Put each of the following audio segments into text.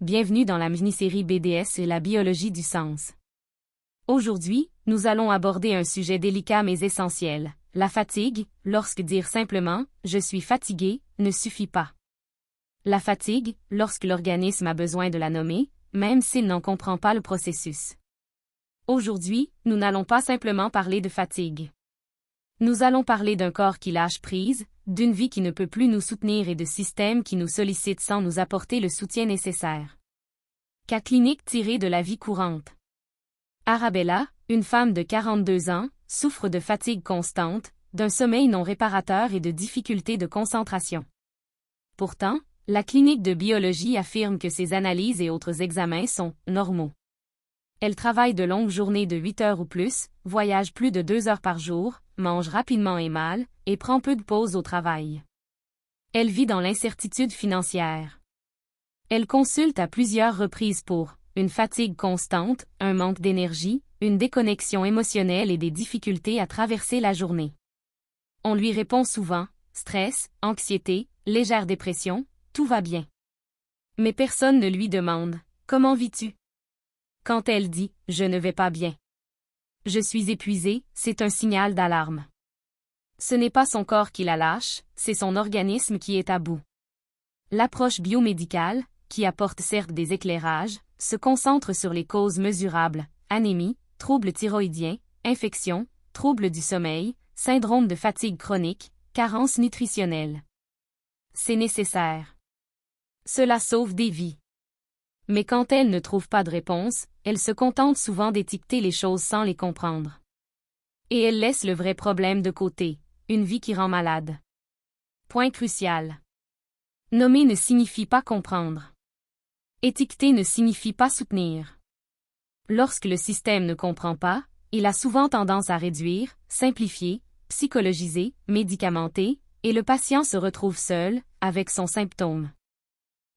bienvenue dans la mini-série BDS et la biologie du sens. Aujourd'hui, nous allons aborder un sujet délicat mais essentiel, la fatigue, lorsque dire simplement « je suis fatigué » ne suffit pas. La fatigue, lorsque l'organisme a besoin de la nommer, même s'il n'en comprend pas le processus. Aujourd'hui, nous n'allons pas simplement parler de fatigue. Nous allons parler d'un corps qui lâche prise, d'une vie qui ne peut plus nous soutenir et de systèmes qui nous sollicitent sans nous apporter le soutien nécessaire. Cas clinique tiré de la vie courante. Arabella, une femme de 42 ans, souffre de fatigue constante, d'un sommeil non réparateur et de difficultés de concentration. Pourtant, la clinique de biologie affirme que ses analyses et autres examens sont normaux. Elle travaille de longues journées de 8 heures ou plus, voyage plus de 2 heures par jour, mange rapidement et mal, et prend peu de pauses au travail. Elle vit dans l'incertitude financière. Elle consulte à plusieurs reprises pour une fatigue constante, un manque d'énergie, une déconnexion émotionnelle et des difficultés à traverser la journée. On lui répond souvent « stress, anxiété, légère dépression, tout va bien ». Mais personne ne lui demande « comment vis-tu » ? Quand elle dit « je ne vais pas bien ». Je suis épuisée, c'est un signal d'alarme. Ce n'est pas son corps qui la lâche, c'est son organisme qui est à bout. L'approche biomédicale, qui apporte certes des éclairages, se concentre sur les causes mesurables, anémie, troubles thyroïdiens, infections, troubles du sommeil, syndrome de fatigue chronique, carence nutritionnelle. C'est nécessaire. Cela sauve des vies. Mais quand elle ne trouve pas de réponse, elle se contente souvent d'étiqueter les choses sans les comprendre. Et elle laisse le vrai problème de côté, une vie qui rend malade. Point crucial. Nommer ne signifie pas comprendre. Étiqueter ne signifie pas soutenir. Lorsque le système ne comprend pas, il a souvent tendance à réduire, simplifier, psychologiser, médicamenter, et le patient se retrouve seul, avec son symptôme.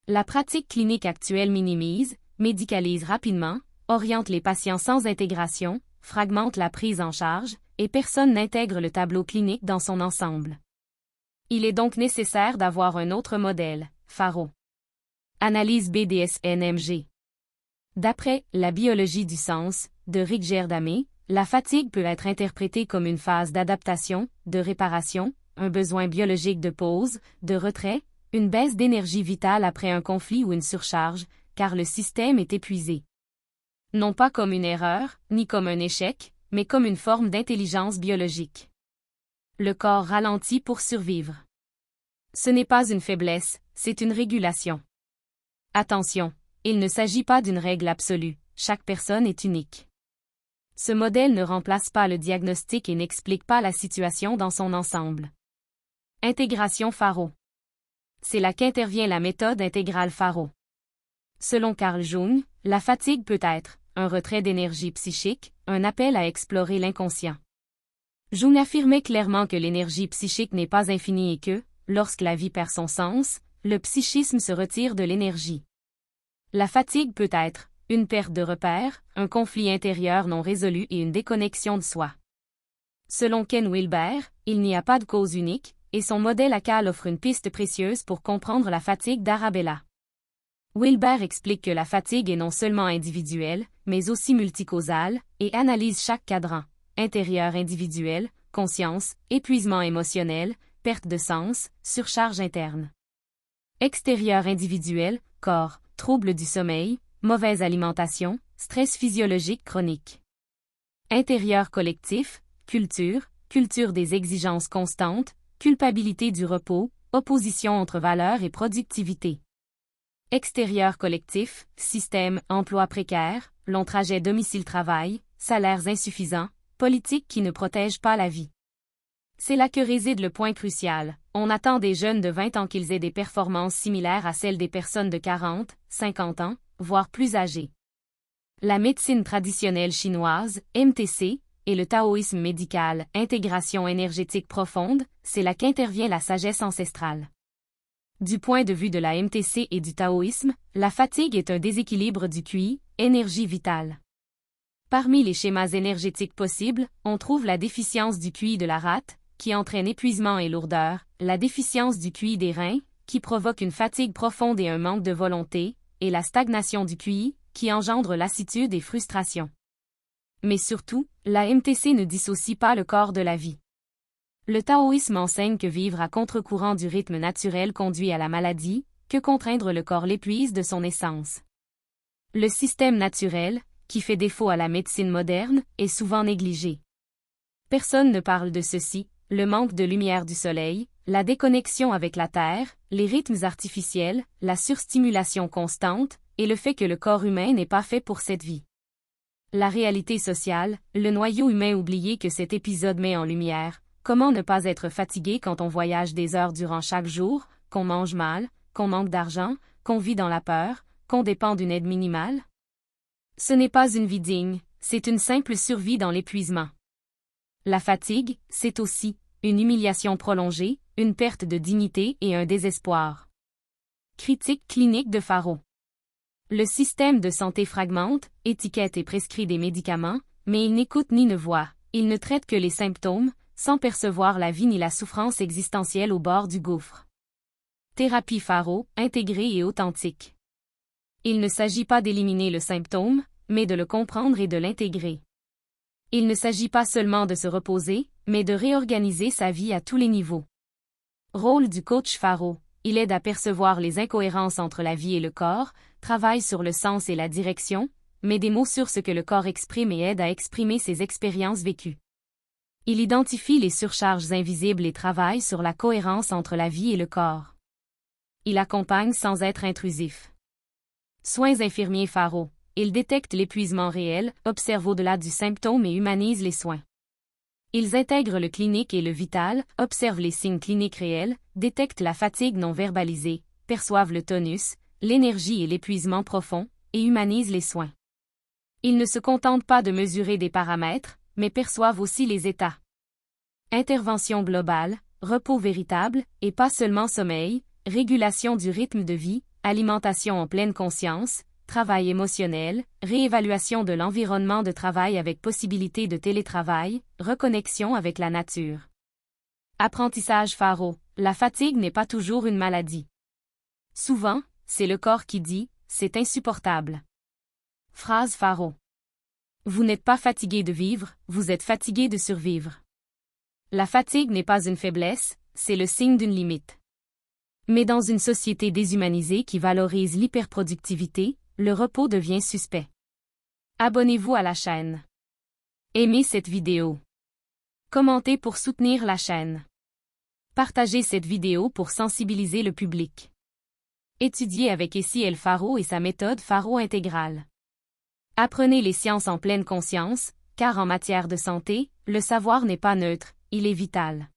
La pratique clinique actuelle minimise, médicalise rapidement, oriente les patients sans intégration, fragmente la prise en charge, et personne n'intègre le tableau clinique dans son ensemble. Il est donc nécessaire d'avoir un autre modèle, Faro. Analyse BDS-NMG. D'après « La biologie du sens » de Rick Gerdamé, la fatigue peut être interprétée comme une phase d'adaptation, de réparation, un besoin biologique de pause, de retrait, une baisse d'énergie vitale après un conflit ou une surcharge, car le système est épuisé. Non pas comme une erreur, ni comme un échec, mais comme une forme d'intelligence biologique. Le corps ralentit pour survivre. Ce n'est pas une faiblesse, c'est une régulation. Attention, il ne s'agit pas d'une règle absolue, chaque personne est unique. Ce modèle ne remplace pas le diagnostic et n'explique pas la situation dans son ensemble. Intégration Faro. C'est là qu'intervient la méthode intégrale Faro. Selon Carl Jung, la fatigue peut être un retrait d'énergie psychique, un appel à explorer l'inconscient. Jung affirmait clairement que l'énergie psychique n'est pas infinie et que, lorsque la vie perd son sens, le psychisme se retire de l'énergie. La fatigue peut être une perte de repères, un conflit intérieur non résolu et une déconnexion de soi. Selon Ken Wilber, il n'y a pas de cause unique, et son modèle ACAL offre une piste précieuse pour comprendre la fatigue d'Arabella. Wilber explique que la fatigue est non seulement individuelle, mais aussi multicausale, et analyse chaque cadran, intérieur individuel, conscience, épuisement émotionnel, perte de sens, surcharge interne. Extérieur individuel, corps, troubles du sommeil, mauvaise alimentation, stress physiologique chronique. Intérieur collectif, culture des exigences constantes, culpabilité du repos, opposition entre valeur et productivité. Extérieur collectif, système, emploi précaire, long trajet domicile-travail, salaires insuffisants, politique qui ne protège pas la vie. C'est là que réside le point crucial. On attend des jeunes de 20 ans qu'ils aient des performances similaires à celles des personnes de 40, 50 ans, voire plus âgées. La médecine traditionnelle chinoise, MTC, et le taoïsme médical, intégration énergétique profonde, c'est là qu'intervient la sagesse ancestrale. Du point de vue de la MTC et du taoïsme, la fatigue est un déséquilibre du QI, énergie vitale. Parmi les schémas énergétiques possibles, on trouve la déficience du QI de la rate, qui entraîne épuisement et lourdeur, la déficience du QI des reins, qui provoque une fatigue profonde et un manque de volonté, et la stagnation du QI, qui engendre lassitude et frustration. Mais surtout, la MTC ne dissocie pas le corps de la vie. Le taoïsme enseigne que vivre à contre-courant du rythme naturel conduit à la maladie, que contraindre le corps l'épuise de son essence. Le système naturel, qui fait défaut à la médecine moderne, est souvent négligé. Personne ne parle de ceci, le manque de lumière du soleil, la déconnexion avec la Terre, les rythmes artificiels, la surstimulation constante, et le fait que le corps humain n'est pas fait pour cette vie. La réalité sociale, le noyau humain oublié que cet épisode met en lumière, comment ne pas être fatigué quand on voyage des heures durant chaque jour, qu'on mange mal, qu'on manque d'argent, qu'on vit dans la peur, qu'on dépend d'une aide minimale? Ce n'est pas une vie digne, c'est une simple survie dans l'épuisement. La fatigue, c'est aussi une humiliation prolongée, une perte de dignité et un désespoir. Critique clinique de Faro. Le système de santé fragmente, étiquette et prescrit des médicaments, mais il n'écoute ni ne voit, il ne traite que les symptômes, sans percevoir la vie ni la souffrance existentielle au bord du gouffre. Thérapie Faro, intégrée et authentique. Il ne s'agit pas d'éliminer le symptôme, mais de le comprendre et de l'intégrer. Il ne s'agit pas seulement de se reposer, mais de réorganiser sa vie à tous les niveaux. Rôle du coach Faro. Il aide à percevoir les incohérences entre la vie et le corps, travaille sur le sens et la direction, met des mots sur ce que le corps exprime et aide à exprimer ses expériences vécues. Il identifie les surcharges invisibles et travaille sur la cohérence entre la vie et le corps. Il accompagne sans être intrusif. Soins infirmiers Faro. Il détecte l'épuisement réel, observe au-delà du symptôme et humanise les soins. Ils intègrent le clinique et le vital, observent les signes cliniques réels, détectent la fatigue non verbalisée, perçoivent le tonus, l'énergie et l'épuisement profond, et humanisent les soins. Ils ne se contentent pas de mesurer des paramètres, mais perçoivent aussi les états. Intervention globale, repos véritable, et pas seulement sommeil, régulation du rythme de vie, alimentation en pleine conscience, travail émotionnel, réévaluation de l'environnement de travail avec possibilité de télétravail, reconnexion avec la nature. Apprentissage Faro. La fatigue n'est pas toujours une maladie. Souvent, c'est le corps qui dit « c'est insupportable ». Phrase Faro. Vous n'êtes pas fatigué de vivre, vous êtes fatigué de survivre. La fatigue n'est pas une faiblesse, c'est le signe d'une limite. Mais dans une société déshumanisée qui valorise l'hyperproductivité, le repos devient suspect. Abonnez-vous à la chaîne. Aimez cette vidéo. Commentez pour soutenir la chaîne. Partagez cette vidéo pour sensibiliser le public. Étudiez avec Essiel Faro et sa méthode Faro intégrale. Apprenez les sciences en pleine conscience, car en matière de santé, le savoir n'est pas neutre, il est vital.